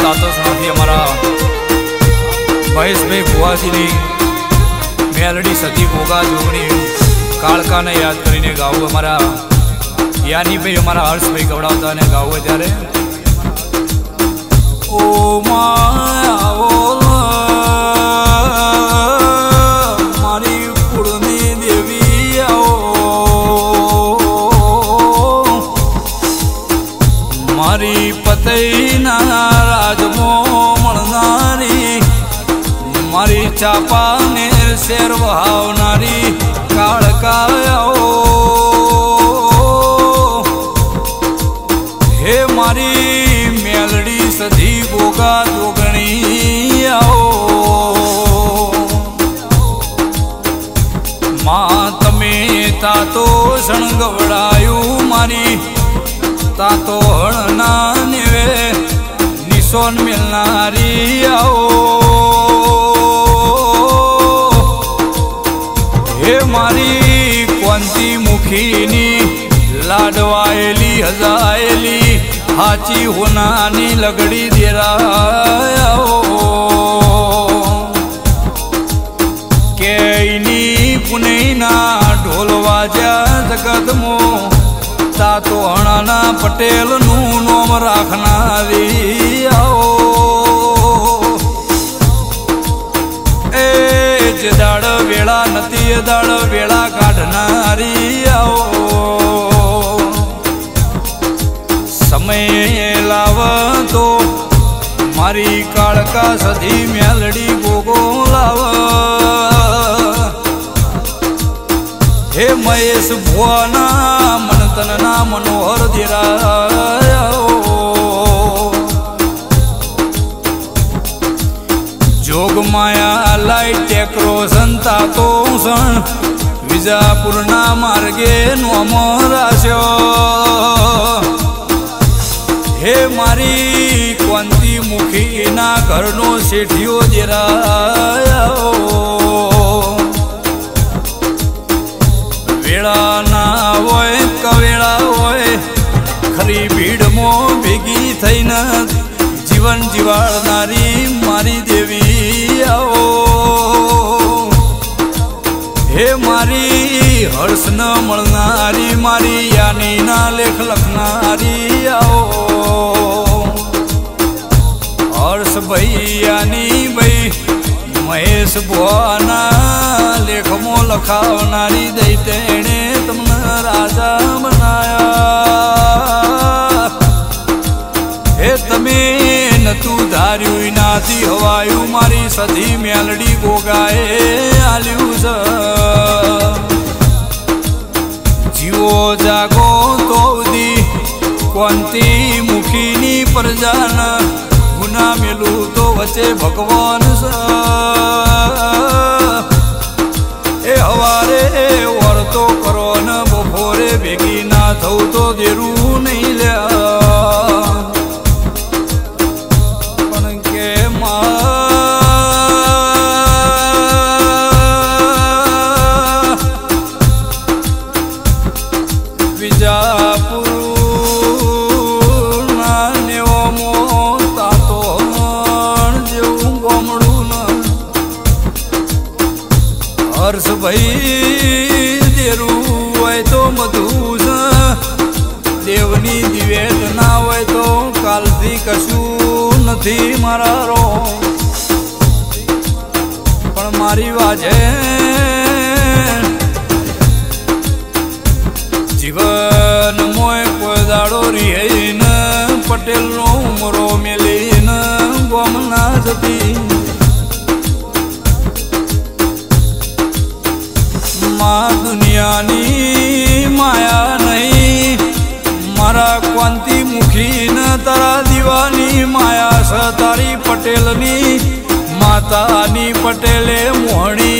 तातोसणाथी अमरा महेश भाई बुआजीनी मेलडी सती गोगा जोगणी कालका ने याद करीने गाव अमरा यानी भाई अमरा हर्ष भाई गवड़ावता ने गाव त्यारे ओ माया ओ मारी कुड़नी देवी आओ मारी पतई ना राजमो मणनारी मारी चापा ने शेर वहावनारी काळका आओ हे मारी मेलडी सधी गोगा जोगणी आओ मां तमे तातो शणगवड़ायु मारी तातो हणना नेवे निशोन मिलनारी आओ हे मारी क्वांती मुखीनी लाडवायली हजायली हाची होनानी लगड़ी देरा केनी पुनेना ढोल वाजा जगदमो तातो हणाना पटेल नु नोम राखनारी आओ ए जदाड़ वेला नती दाड़ वेला काढ़नारी आओ समय लाव तो मारी कालका सधी मेलडी गोगो लाव हे महेश भुआना मनतनना मनोहर देरा जोग माया लाइट रोशन तो सण विजापुरना मार्गे नोमराशो हे मारी क्वांती मुखी ना घरनो सेठियो देरा वेला ना होय कवेला होय खरी भीड़ मो भेगी थईने जीवन जीवाड़नारी मारी देवी आओ हे मारी हर्ष न मळनारी मारी यानी ना लेख लखनारी आओ हर्ष भाई यानी भाई महेश बुआना लेखमो लखावनारी दैतेणे तमने राजा बनाया हे तमे नतु धार्यु नाथी हवायु मारी सधी मेलडी गोगाए आल्यु जीवो जागो तो दी क्वांती मुखीनी प्रजान गुना मेलू तो वचे भगवान ए हवारे वर तो करो न बपोरे भेगी ना थऊ तो देरू नहीं लिया पण के विजापुर हर्ष भाई देरू होय तो मधुस देवनी दिवेट ना होय तो कालथी कशु नथी मारा रो पण मारी वाजे जीवन मोय कोई दाड़ो रिहैन पटेल नो उमरो मेलीन गोमना जती माँ दुनियानी माया नहीं मारा क्वांती मुखी न तारा दीवानी माया सतारी पटेलनी मातानी पटेले मोहनी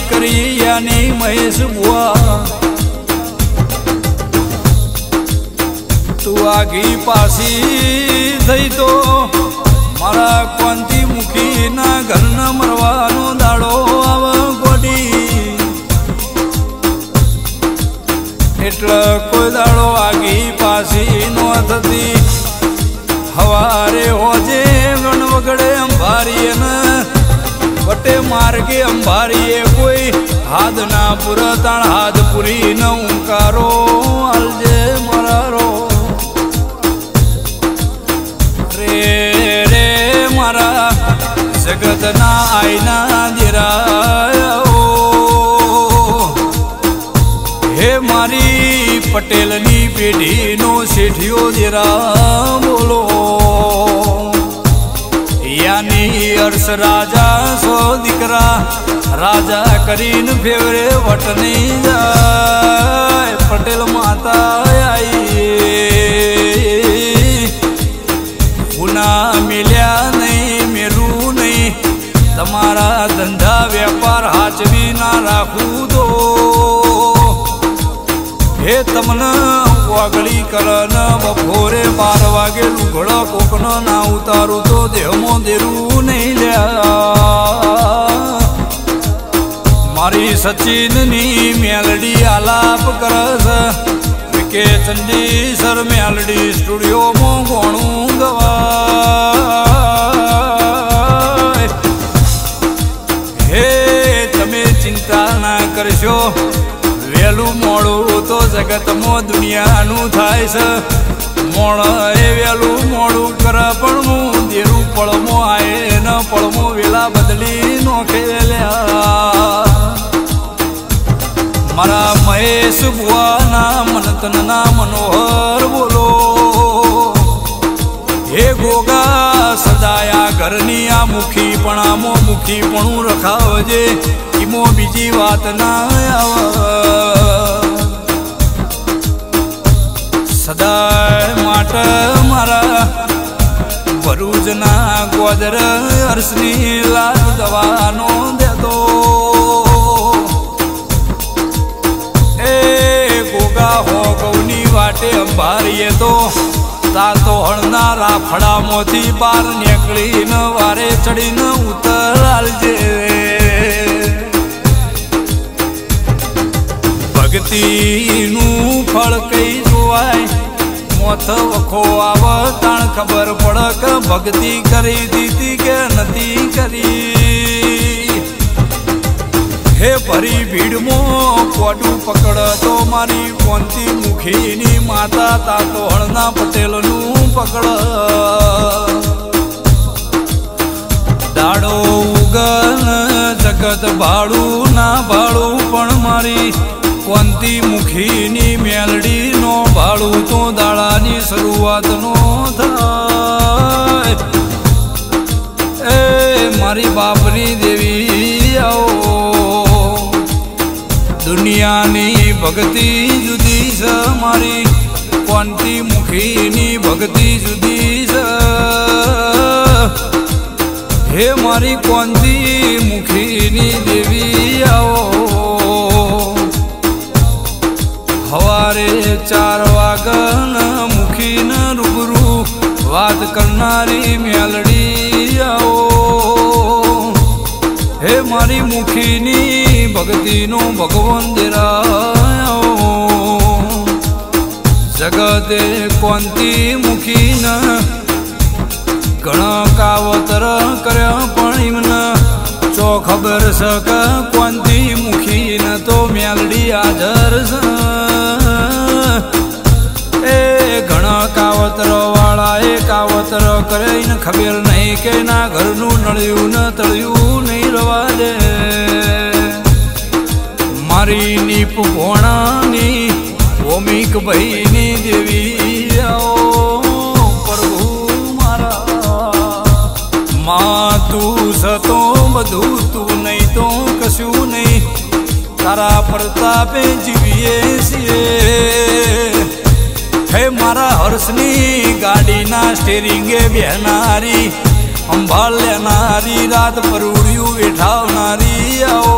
करी यानी महेश बुआ तू आगी पासी थई तो मारा क्वांती मुखी ना घर न मरवानो दाड़ो आव गोडी એટલે કોઈ દાડો આગી પાછી નો થતી હવારે હોજે અંબારીએ ને વટે માર્ગે અંબારીએ કોઈ હાથ ના પુરતાણ હાથ પુરી ન ઉંકારો આલજે મારો રે રે મારા જગતના આઈના દેરા હે મારી પટેલની પેઢીનો શેઠિયો દેરા બોલો યાની અર્શ રાજા સો દીકરા રાજા કરીને ફેવરે વટની જાય પટેલ માતા આઈ પુના મિલ્યા નહીં મેરું નહીં તમારા ધંધા વેપાર હાચવી ના રાખું દો હે તમને વાગળી કરન બપોરે 12 વાગે લુગડો કોકનો ના ઉતારું તો દેહમાં દેરું નહીં લ્યા મારી સચિનની મેલડી આલાપ કરસ કે ચંડી સર મેલડી સ્ટુડિયોમાં ગોણું ગવાય હે તમે ચિંતા ના કરશો વેલું મોડું તો જગતમાં દુનિયાનું થાય છે મોડ એ વેલું મોડું કરે પણ હું દેરું પળમો આયે ન પળમો વેલા બદલી નોખે મારા મહેશ બુઆના મનતનના મનોહર બોલો હે ગોગા સદાયા ઘરની આ મુખીપણામાં મુખીપણું રખાવજે ઈમો બીજી વાત ના આવે સદાય માટે મારા ભરૂચના ગોદર હર્ષની લાજ દવાનો દેતો એ ગોગા હો ગૌની વાટે અંબારીએ તો તાતો હળના રાફડામાંથી બાર નીકળીને વારે ચડીને ઉતર આલજે ભક્તિનું ફળ કઈ જોવાય મોથ વખો આવ તાણ ખબર પડે કે ભક્તિ કરી દીધી કે નથી કરી હે ભરી ભીડમાં પોડું પકડ તો મારી કોંતી મુખીની માતા તાતો હળના પટેલનું પકડ દાડો ઉગન જગત ભાડું ના ભાડું પણ મારી કોંતી મુખીની મેલડી નો ભાડું તો દાડાની શરૂઆત નો થાય એ મારી બાપની દેવી આવો દુનિયાની ભક્તિ જુદી છે મારી કોંતી મુખીની ભક્તિ જુદી છે હે મારી કોંતી મુખીની દેવી આવો હવારે 4 વાગન મુખીને રૂબરૂ વાત કરનારી મેલડી આવો હે મારી મુખીની ભક્તિનો ભગવાન દેરાયો જગતે કોંતી મુખીને ઘણા કાવતર કર્યા પણ એમને ચો ખબર છે કે કોંતી મુખીને તો મેલડી હાજર છે એ ઘણા કાવતરો વાળા એ કાવતર કરે ને ખબર નહીં કે ના ઘરનું નળ્યું ને તળ્યું નહીં રવા દે મારી નીપ ભોણાની ઓમિક ભાઈની દેવી આવો પ્રભુ માં તું સતો બધું તું નહીં તો કશું નહીં તારા પ્રતાપે જીવીએ છીએ હે મારા હર્ષની ગાડીના સ્ટેરિંગે બેહનારી અંભાળ લેનારી રાત પરુડિયું વેઠાવનારી આવો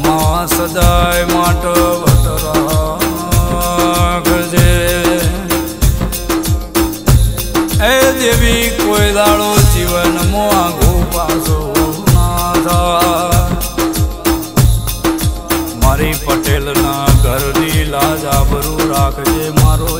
માં સદાય માટે વટરાખજે એ દેવી કોઈ દાડો જીવનમાં આઘું પાછો ના થાય મારી પટેલના ઘરની લાજ આબરૂ રાખજે મારો